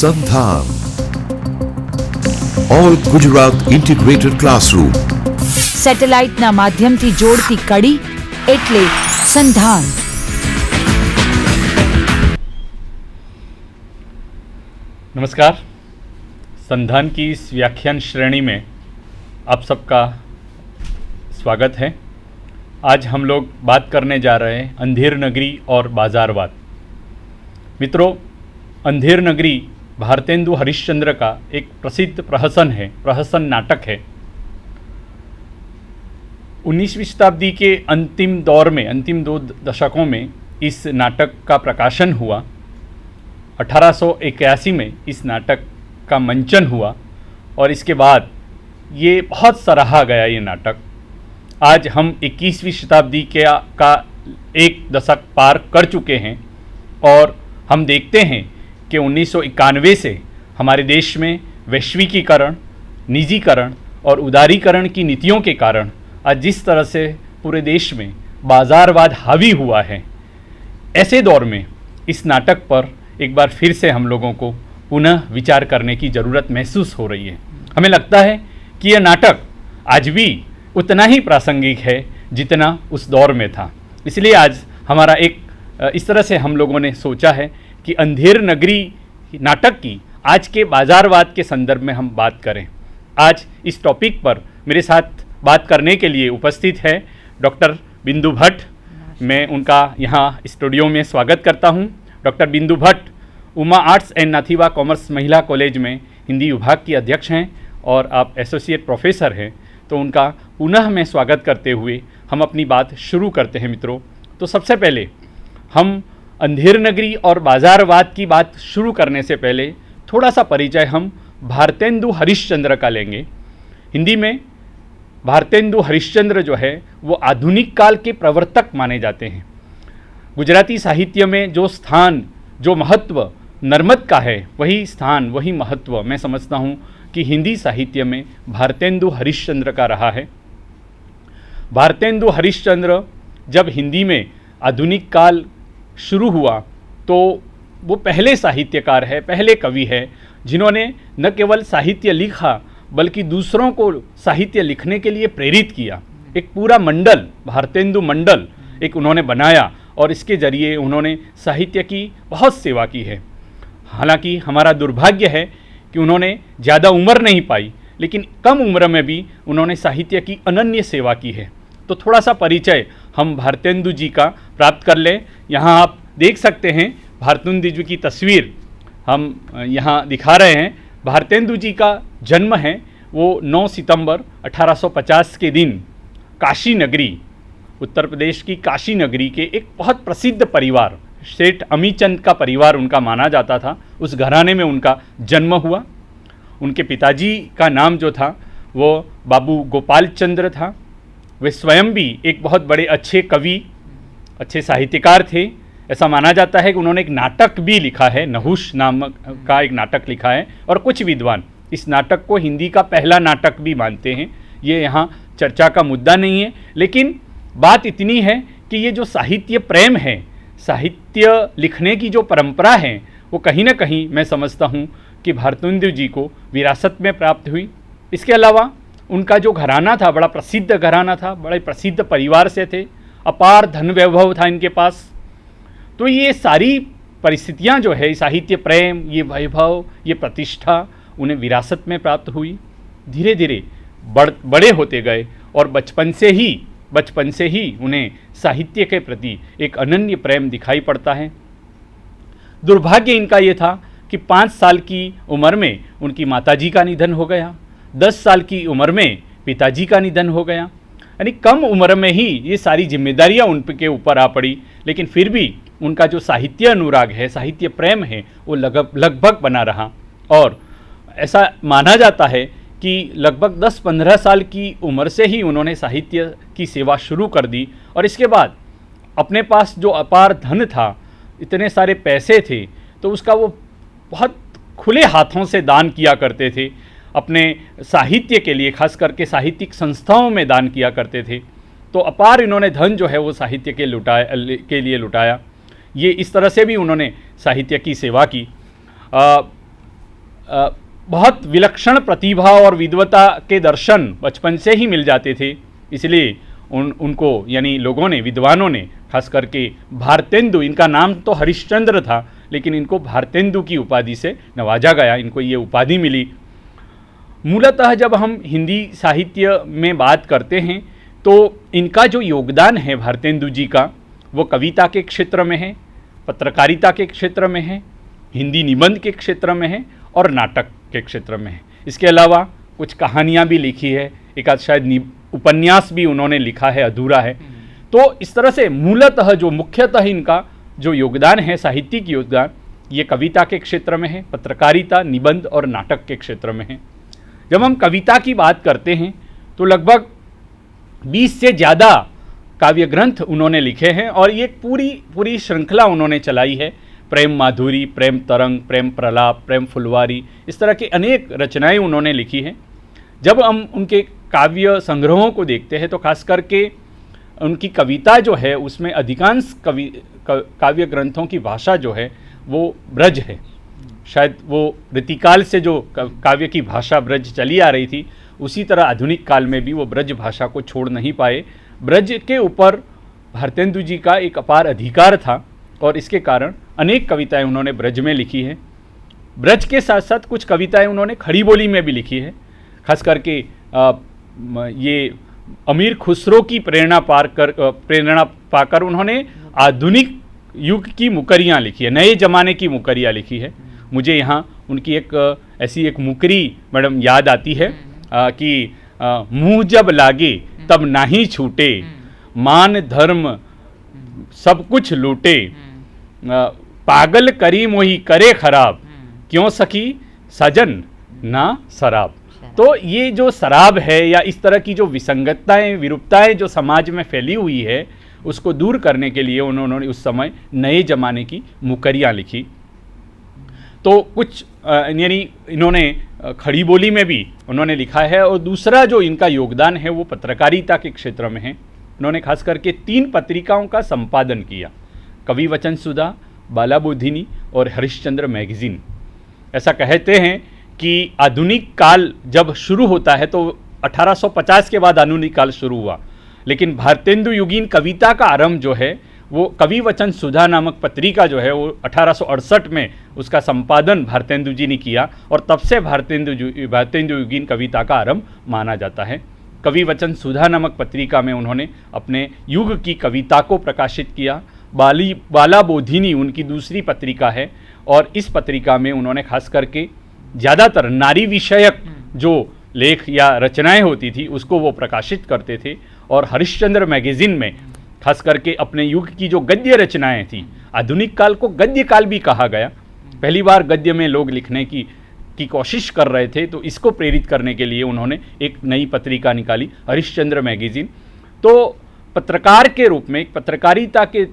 संधान all Gujarat integrated classroom સેટેલાઇટના માધ્યમથી જોડતી કડી એટલે સંધાન। नमस्कार। संधान की इस व्याख्यान श्रेणी में आप सबका स्वागत है। आज हम लोग बात करने जा रहे हैं अंधेर नगरी और बाजारवाद। मित्रों, अंधेर नगरी भारतेंदु हरिश्चंद्र का एक प्रसिद्ध प्रहसन नाटक है। 19वीं शताब्दी के अंतिम दौर में, अंतिम 2 दशकों में इस नाटक का प्रकाशन हुआ। 1881 में इस नाटक का मंचन हुआ और इसके बाद ये बहुत सराहा गया ये नाटक। आज हम 21वीं शताब्दी का एक दशक पार कर चुके हैं और हम देखते हैं कि 1991 से हमारे देश में वैश्विकीकरण, निजीकरण और उदारीकरण की नीतियों के कारण आज जिस तरह से पूरे देश में बाज़ारवाद हावी हुआ है, ऐसे दौर में इस नाटक पर एक बार फिर से हम लोगों को पुनः विचार करने की ज़रूरत महसूस हो रही है। हमें लगता है कि यह नाटक आज भी उतना ही प्रासंगिक है जितना उस दौर में था। इसलिए आज हमारा एक इस तरह से हम लोगों ने सोचा है कि अंधेर नगरी नाटक की आज के बाज़ारवाद के संदर्भ में हम बात करें। आज इस टॉपिक पर मेरे साथ बात करने के लिए उपस्थित है डॉक्टर बिंदु भट्ट। मैं उनका यहाँ स्टूडियो में स्वागत करता हूँ। Doctor Bindu Bhatt Uma arts and Nathiwa commerce महिला कॉलेज में हिंदी विभाग की अध्यक्ष हैं और आप एसोसिएट प्रोफेसर हैं। तो उनका पुनः मैं स्वागत करते हुए हम अपनी बात शुरू करते हैं। मित्रों, तो सबसे पहले हम अंधेर नगरी और बाज़ारवाद की बात शुरू करने से पहले थोड़ा सा परिचय हम भारतेंदु हरिश्चंद्र का लेंगे। हिंदी में भारतेंदु हरिश्चंद्र जो है वो आधुनिक काल के प्रवर्तक माने जाते हैं। गुजराती साहित्य में जो स्थान, जो महत्व नर्मद का है, वही स्थान, वही महत्व मैं समझता हूँ कि हिंदी साहित्य में भारतेंदु हरिश्चंद्र का रहा है। भारतेंदु हरिश्चंद्र जब हिंदी में आधुनिक काल शुरू हुआ तो वो पहले साहित्यकार है, पहले कवि है जिन्होंने न केवल साहित्य लिखा बल्कि दूसरों को साहित्य लिखने के लिए प्रेरित किया। एक पूरा मंडल, भारतेंदु मंडल एक उन्होंने बनाया और इसके ज़रिए उन्होंने साहित्य की बहुत सेवा की है। हालांकि हमारा दुर्भाग्य है कि उन्होंने ज़्यादा उम्र नहीं पाई, लेकिन कम उम्र में भी उन्होंने साहित्य की अनन्य सेवा की है। तो थोड़ा सा परिचय हम भारतेंदु जी का प्राप्त कर लें। यहाँ आप देख सकते हैं भारतेंदु जी की तस्वीर हम यहाँ दिखा रहे हैं। भारतेंदु जी का जन्म है वो 9 सितंबर 1850 के दिन काशी नगरी, उत्तर प्रदेश की काशी नगरी के एक बहुत प्रसिद्ध परिवार, सेठ अमीचंद का परिवार उनका माना जाता था, उस घराने में उनका जन्म हुआ। उनके पिताजी का नाम जो था वो बाबू गोपाल चंद्र था। वे स्वयं भी एक बहुत बड़े अच्छे कवि, अच्छे साहित्यकार थे। ऐसा माना जाता है कि उन्होंने एक नाटक भी लिखा है, नहुष नामक का एक नाटक लिखा है और कुछ विद्वान इस नाटक को हिंदी का पहला नाटक भी मानते हैं। ये यहाँ चर्चा का मुद्दा नहीं है, लेकिन बात इतनी है कि ये जो साहित्य प्रेम है, साहित्य लिखने की जो परंपरा है, वो कहीं ना कहीं मैं समझता हूँ कि भारतेंदु जी को विरासत में प्राप्त हुई। इसके अलावा उनका जो घराना था, बड़ा प्रसिद्ध घराना था, बड़े प्रसिद्ध परिवार से थे, अपार धन वैभव था इनके पास। तो ये सारी परिस्थितियाँ जो है, साहित्य प्रेम, ये वैभव, ये प्रतिष्ठा उन्हें विरासत में प्राप्त हुई। धीरे धीरे बड़े होते गए और बचपन से ही उन्हें साहित्य के प्रति एक अनन्य प्रेम दिखाई पड़ता है। दुर्भाग्य इनका ये था कि 5 साल की उम्र में उनकी माताजी का निधन हो गया, 10 साल की उम्र में पिताजी का निधन हो गया। यानी कम उम्र में ही ये सारी जिम्मेदारियां उनके ऊपर आ पड़ी, लेकिन फिर भी उनका जो साहित्य अनुराग है, साहित्य प्रेम है, वो लगभग बना रहा। और ऐसा माना जाता है कि लगभग 10-15 साल की उम्र से ही उन्होंने साहित्य की सेवा शुरू कर दी और इसके बाद अपने पास जो अपार धन था, इतने सारे पैसे थे, तो उसका वो बहुत खुले हाथों से दान किया करते थे। अपने साहित्य के लिए, खास करके साहित्यिक संस्थाओं में दान किया करते थे। तो अपार इन्होंने धन जो है वो साहित्य के लिए लुटाया। ये इस तरह से भी उन्होंने साहित्य की सेवा की। बहुत विलक्षण प्रतिभा और विद्वता के दर्शन बचपन से ही मिल जाते थे, इसलिए उनको यानी लोगों ने, विद्वानों ने खास करके भारतेंदु, इनका नाम तो हरिश्चंद्र था लेकिन इनको भारतेंदु की उपाधि से नवाजा गया, इनको ये उपाधि मिली। मूलतः जब हम हिंदी साहित्य में बात करते हैं तो इनका जो योगदान है भारतेंदु जी का, वो कविता के क्षेत्र में है, पत्रकारिता के क्षेत्र में है, हिंदी निबंध के क्षेत्र में है और नाटक के क्षेत्र में है। इसके अलावा कुछ कहानियाँ भी लिखी है, एक आध शायद उपन्यास भी उन्होंने लिखा है, अधूरा है। तो इस तरह से मूलतः जो मुख्यतः इनका जो योगदान है, साहित्यिक योगदान, ये कविता के क्षेत्र में है, पत्रकारिता, निबंध और नाटक के क्षेत्र में है। जब हम कविता की बात करते हैं तो लगभग 20 से ज़्यादा काव्य ग्रंथ उन्होंने लिखे हैं और ये पूरी श्रृंखला उन्होंने चलाई है। प्रेम माधुरी, प्रेम तरंग, प्रेम प्रलाप, प्रेम फुलवारी, इस तरह की अनेक रचनाएं उन्होंने लिखी हैं। जब हम उनके काव्य संग्रहों को देखते हैं तो खास करके उनकी कविता जो है उसमें अधिकांश काव्य ग्रंथों की भाषा जो है वो ब्रज है। शायद वो रीतिकाल से जो काव्य की भाषा ब्रज चली आ रही थी, उसी तरह आधुनिक काल में भी वो ब्रज भाषा को छोड़ नहीं पाए। ब्रज के ऊपर भारतेंदु जी का एक अपार अधिकार था और इसके कारण अनेक कविताएं उन्होंने ब्रज में लिखी है। ब्रज के साथ साथ कुछ कविताएं उन्होंने खड़ी बोली में भी लिखी है। खास करके ये अमीर खुसरो की प्रेरणा पाकर उन्होंने आधुनिक युग की मुकरियाँ लिखी है, नए ज़माने की मुकरियाँ लिखी है। मुझे यहाँ उनकी ऐसी एक मुकरी मैडम याद आती है कि मुँह जब लागे तब नाही छूटे, मान धर्म सब कुछ लूटे, पागल करी मोही करे खराब, क्यों सखी सजन ना शराब। तो ये जो शराब है या इस तरह की जो विसंगतताएं, विरूपताएं जो समाज में फैली हुई है, उसको दूर करने के लिए उन्होंने उस समय नए ज़माने की मुकरियाँ लिखी। तो कुछ यानी इन्होंने खड़ी बोली में भी उन्होंने लिखा है। और दूसरा जो इनका योगदान है वो पत्रकारिता के क्षेत्र में है। उन्होंने खास करके 3 पत्रिकाओं का संपादन किया, कवि वचन सुधा, बालाबोधिनी और हरिश्चंद्र मैगजीन। ऐसा कहते हैं कि आधुनिक काल जब शुरू होता है तो 1850 के बाद आधुनिक काल शुरू हुआ, लेकिन भारतेंदु युगीन कविता का आरंभ जो है वो कवि वचन सुधा नामक पत्रिका जो है वो 1868 में उसका संपादन भारतेंदु जी ने किया और तब से भारतेंदु युगीन कविता का आरंभ माना जाता है। कवि वचन सुधा नामक पत्रिका में उन्होंने अपने युग की कविता को प्रकाशित किया। बालाबोधिनी उनकी दूसरी पत्रिका है और इस पत्रिका में उन्होंने खास करके ज़्यादातर नारी विषयक जो लेख या रचनाएं होती थी उसको वो प्रकाशित करते थे। और हरिश्चंद्र मैगजीन में खास करके अपने युग की जो गद्य रचनाएं थी, आधुनिक काल को गद्य काल भी कहा गया, पहली बार गद्य में लोग लिखने की कोशिश कर रहे थे, तो इसको प्रेरित करने के लिए उन्होंने एक नई पत्रिका निकाली, हरिश्चंद्र मैगजीन। तो पत्रकार के रूप में, पत्रकारिता के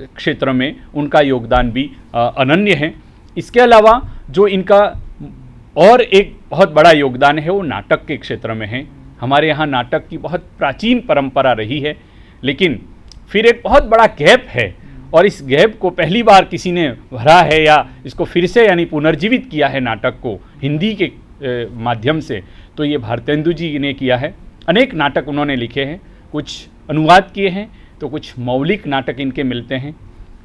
क्षेत्र में उनका योगदान भी अनन्य है। इसके अलावा जो इनका और एक बहुत बड़ा योगदान है वो नाटक के क्षेत्र में है। हमारे यहाँ नाटक की बहुत प्राचीन परंपरा रही है, लेकिन फिर एक बहुत बड़ा गैप है और इस गैप को पहली बार किसी ने भरा है या इसको फिर से यानी पुनर्जीवित किया है नाटक को हिंदी के माध्यम से, तो ये भारतेंदु जी ने किया है। अनेक नाटक उन्होंने लिखे हैं, कुछ अनुवाद किए हैं तो कुछ मौलिक नाटक इनके मिलते हैं।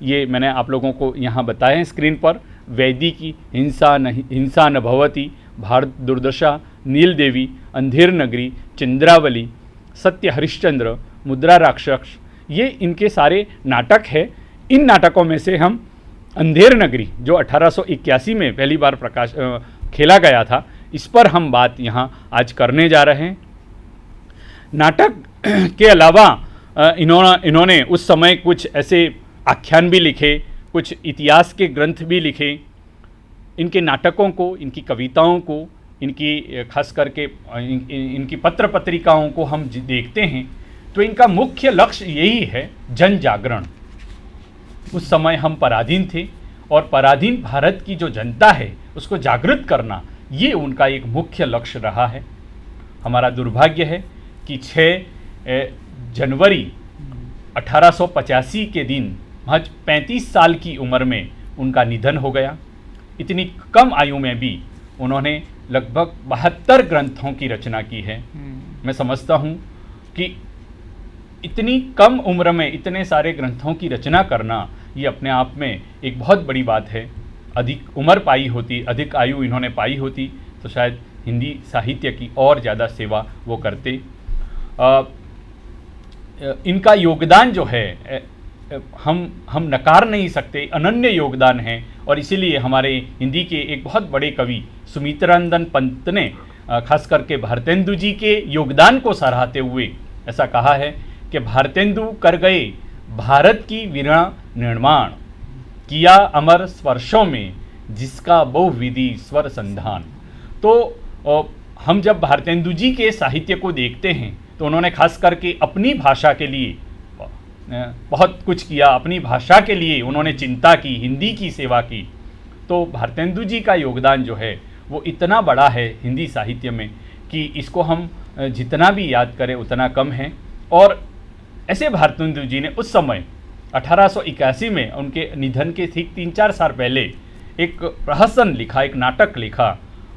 ये मैंने आप लोगों को यहाँ बताए हैं स्क्रीन पर। वैदी की हिंसा न भवती, भारत दुर्दशा, नील देवी, अंधेर नगरी, चंद्रावली, सत्य हरिश्चंद्र, मुद्रा राक्षस, ये इनके सारे नाटक है। इन नाटकों में से हम अंधेर नगरी जो 1881 में पहली बार खेला गया था, इस पर हम बात यहाँ आज करने जा रहे हैं। नाटक के अलावा इन्होंने उस समय कुछ ऐसे आख्यान भी लिखे, कुछ इतिहास के ग्रंथ भी लिखे। इनके नाटकों को, इनकी कविताओं को, इनकी खास करके इनकी पत्र पत्रिकाओं को हम देखते हैं तो इनका मुख्य लक्ष्य यही है, जन जागरण। उस समय हम पराधीन थे और पराधीन भारत की जो जनता है उसको जागृत करना, ये उनका एक मुख्य लक्ष्य रहा है। हमारा दुर्भाग्य है कि 6 जनवरी 1885 के दिन महज 35 साल की उम्र में उनका निधन हो गया। इतनी कम आयु में भी उन्होंने लगभग 72 ग्रंथों की रचना की है। मैं समझता हूँ कि इतनी कम उम्र में इतने सारे ग्रंथों की रचना करना ये अपने आप में एक बहुत बड़ी बात है। अधिक उम्र पाई होती, अधिक आयु इन्होंने पाई होती तो शायद हिंदी साहित्य की और ज़्यादा सेवा वो करते। इनका योगदान जो है हम नकार नहीं सकते, अनन्य योगदान है। और इसीलिए हमारे हिंदी के एक बहुत बड़े कवि सुमित्रानंदन पंत ने खास करके भारतेंदु जी के योगदान को सराहते हुए ऐसा कहा है कि भारतेंदु कर गए भारत की वीणा निर्माण, किया अमर स्पर्शों में जिसका बहुविधि स्वर संधान। तो हम जब भारतेंदु जी के साहित्य को देखते हैं तो उन्होंने खास करके अपनी भाषा के लिए बहुत कुछ किया, अपनी भाषा के लिए उन्होंने चिंता की, हिंदी की सेवा की। तो भारतेंदु जी का योगदान जो है वो इतना बड़ा है हिंदी साहित्य में कि इसको हम जितना भी याद करें उतना कम है। और ऐसे भारतेंदु जी ने उस समय 1881 में उनके निधन के ठीक 3-4 साल पहले एक प्रहसन लिखा, एक नाटक लिखा,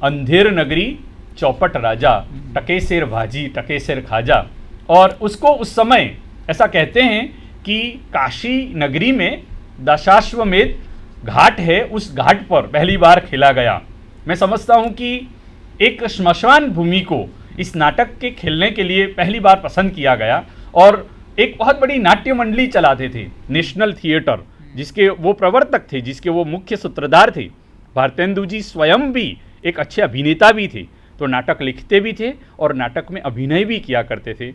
अंधेर नगरी चौपट राजा, टके शेर भाजी टके शेर खाजा। और उसको उस समय ऐसा कहते हैं कि काशी नगरी में दशाश्वमेध घाट है, उस घाट पर पहली बार खेला गया। मैं समझता हूँ कि एक श्मशान भूमि को इस नाटक के खेलने के लिए पहली बार पसंद किया गया। और एक बहुत बड़ी नाट्य मंडली चलाते थे, नेशनल थिएटर, जिसके वो प्रवर्तक थे, जिसके वो मुख्य सूत्रधार थे। भारतेंदु जी स्वयं भी एक अच्छे अभिनेता भी थे, तो नाटक लिखते भी थे और नाटक में अभिनय भी किया करते थे।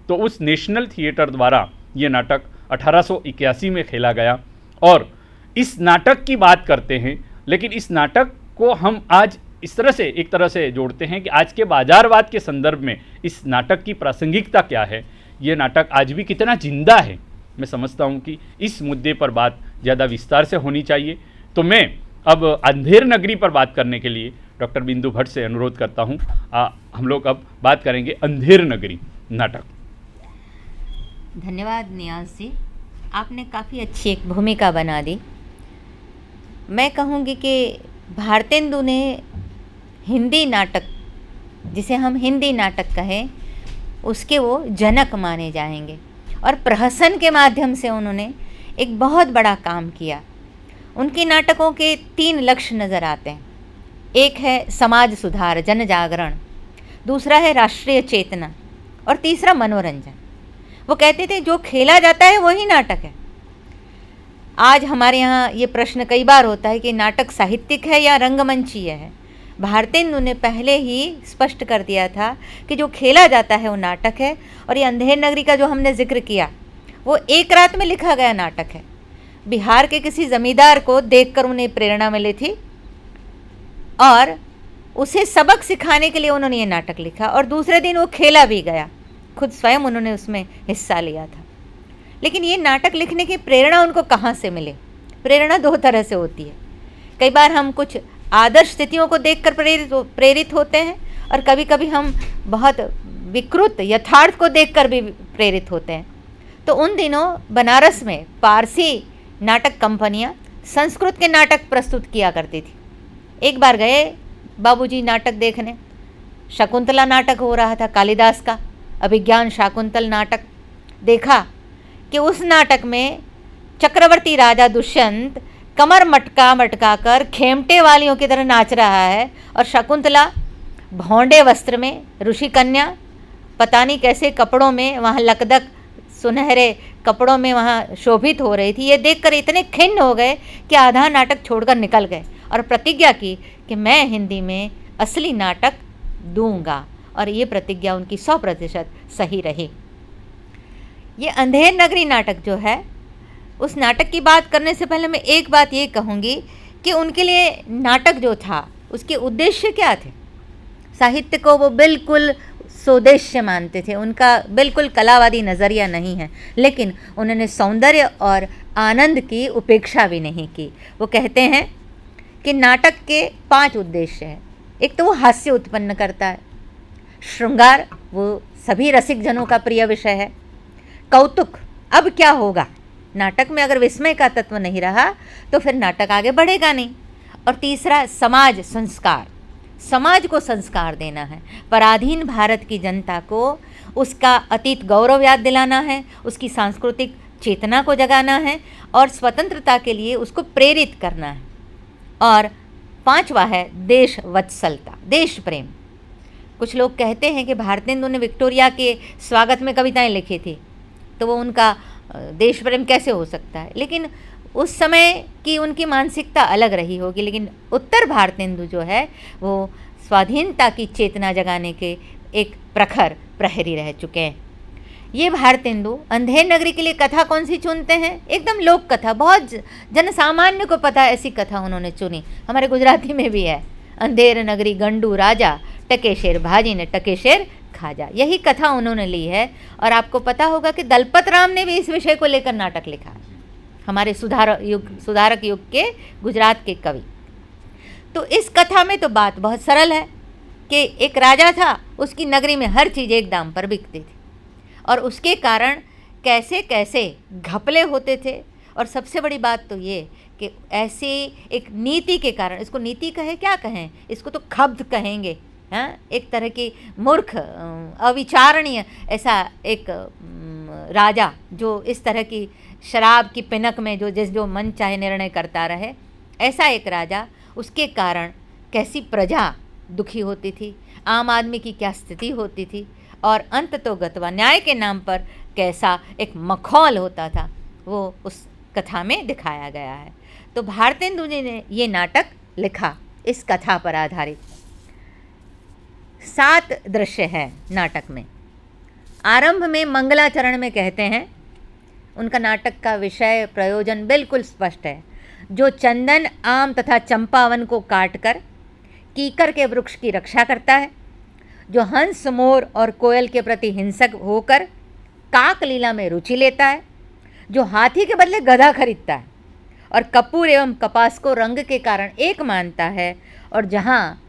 तो उस नेशनल थिएटर द्वारा ये नाटक 1881 में खेला गया। और इस नाटक की बात करते हैं, लेकिन इस नाटक को हम आज इस तरह से एक तरह से जोड़ते हैं कि आज के बाजारवाद के संदर्भ में इस नाटक की प्रासंगिकता क्या है, ये नाटक आज भी कितना जिंदा है। मैं समझता हूँ कि इस मुद्दे पर बात ज़्यादा विस्तार से होनी चाहिए। तो मैं अब अंधेर नगरी पर बात करने के लिए डॉक्टर बिंदु भट्ट से अनुरोध करता हूँ। हम लोग अब बात करेंगे अंधेर नगरी नाटक। धन्यवाद नियाज जी, आपने काफ़ी अच्छी एक भूमिका बना दी। मैं कहूँगी कि भारतेंदु ने हिंदी नाटक, जिसे हम हिंदी नाटक कहें, उसके वो जनक माने जाएंगे। और प्रहसन के माध्यम से उन्होंने एक बहुत बड़ा काम किया। उनके नाटकों के 3 लक्ष्य नज़र आते हैं। एक है समाज सुधार, जन जागरण, दूसरा है राष्ट्रीय चेतना, और तीसरा मनोरंजन। वो कहते थे जो खेला जाता है वही नाटक है। आज हमारे यहाँ ये प्रश्न कई बार होता है कि नाटक साहित्यिक है या रंगमंचीय है। भारतेंदु ने पहले ही स्पष्ट कर दिया था कि जो खेला जाता है वो नाटक है। और ये अंधेर नगरी का जो हमने जिक्र किया वो एक रात में लिखा गया नाटक है। बिहार के किसी ज़मींदार को देखकर उन्हें प्रेरणा मिली थी और उसे सबक सिखाने के लिए उन्होंने ये नाटक लिखा, और दूसरे दिन वो खेला भी गया। खुद स्वयं उन्होंने उसमें हिस्सा लिया था। लेकिन ये नाटक लिखने की प्रेरणा उनको कहाँ से मिले? प्रेरणा 2 तरह से होती है। कई बार हम कुछ आदर्श स्थितियों को देखकर प्रेरित होते हैं, और कभी कभी हम बहुत विकृत यथार्थ को देखकर भी प्रेरित होते हैं। तो उन दिनों बनारस में पारसी नाटक कंपनियां संस्कृत के नाटक प्रस्तुत किया करती थी। एक बार गए बाबूजी नाटक देखने, शकुंतला नाटक हो रहा था, कालिदास का अभिज्ञान शाकुंतल नाटक। देखा कि उस नाटक में चक्रवर्ती राजा दुष्यंत कमर मटका कर खेमटे वालियों की तरह नाच रहा है, और शकुंतला भौंडे वस्त्र में, ऋषि कन्या पता नहीं कैसे कपड़ों में वहाँ लकदक सुनहरे कपड़ों में वहाँ शोभित हो रही थी। ये देखकर इतने खिन्न हो गए कि आधा नाटक छोड़कर निकल गए और प्रतिज्ञा की कि मैं हिंदी में असली नाटक दूंगा। और ये प्रतिज्ञा उनकी 100% सही रही। ये अंधेर नगरी नाटक जो है, उस नाटक की बात करने से पहले मैं एक बात ये कहूँगी कि उनके लिए नाटक जो था उसके उद्देश्य क्या थे। साहित्य को वो बिल्कुल स्वदेश्य मानते थे, उनका बिल्कुल कलावादी नज़रिया नहीं है, लेकिन उन्होंने सौंदर्य और आनंद की उपेक्षा भी नहीं की। वो कहते हैं कि नाटक के 5 उद्देश्य हैं। एक तो वो हास्य उत्पन्न करता है, श्रृंगार वो सभी रसिक जनों का प्रिय विषय है, कौतुक अब क्या होगा, नाटक में अगर विस्मय का तत्व नहीं रहा तो फिर नाटक आगे बढ़ेगा नहीं, और तीसरा समाज संस्कार, समाज को संस्कार देना है, पराधीन भारत की जनता को उसका अतीत गौरव याद दिलाना है, उसकी सांस्कृतिक चेतना को जगाना है और स्वतंत्रता के लिए उसको प्रेरित करना है। और 5वां है देश वत्सलता, देश प्रेम। कुछ लोग कहते हैं कि भारतेंदु ने विक्टोरिया के स्वागत में कविताएं लिखी थी, तो वो उनका देश प्रेम कैसे हो सकता है। लेकिन उस समय की उनकी मानसिकता अलग रही होगी, लेकिन उत्तर भारतेंदु जो है वो स्वाधीनता की चेतना जगाने के एक प्रखर प्रहरी रह चुके हैं। ये भारतेंदु अंधेर नगरी के लिए कथा कौन सी चुनते हैं? एकदम लोक कथा, बहुत जनसामान्य को पता है ऐसी कथा उन्होंने चुनी। हमारे गुजराती में भी है, अंधेर नगरी गंडू राजा, टके शेर भाजी ने टके शेर खाजा। यही कथा उन्होंने ली है। और आपको पता होगा कि दलपत राम ने भी इस विषय को लेकर नाटक लिखा है, हमारे सुधारक युग के गुजरात के कवि। तो इस कथा में तो बात बहुत सरल है कि एक राजा था, उसकी नगरी में हर चीज़ एक दाम पर बिकती थी और उसके कारण कैसे कैसे घपले होते थे। और सबसे बड़ी बात तो ये कि ऐसी एक नीति के कारण, इसको नीति कहे क्या कहें, इसको तो खब्ध कहेंगे, हाँ, एक तरह की मूर्ख अविचारणीय ऐसा एक राजा जो इस तरह की शराब की पिनक में जो मन चाहे निर्णय करता रहे, ऐसा एक राजा, उसके कारण कैसी प्रजा दुखी होती थी, आम आदमी की क्या स्थिति होती थी और अंत तो गतवा न्याय के नाम पर कैसा एक मखौल होता था, वो उस कथा में दिखाया गया है। तो भारतेंदु जी ने ये नाटक लिखा इस कथा पर आधारित। 7 दृश्य है नाटक में। आरंभ में मंगलाचरण में कहते हैं, उनका नाटक का विषय प्रयोजन बिल्कुल स्पष्ट है। जो चंदन, आम तथा चंपावन को काटकर कीकर के वृक्ष की रक्षा करता है, जो हंस, मोर और कोयल के प्रति हिंसक होकर काक लीला में रुचि लेता है, जो हाथी के बदले गधा खरीदता है और कपूर एवं कपास को रंग के कारण एक मानता है, और जहाँ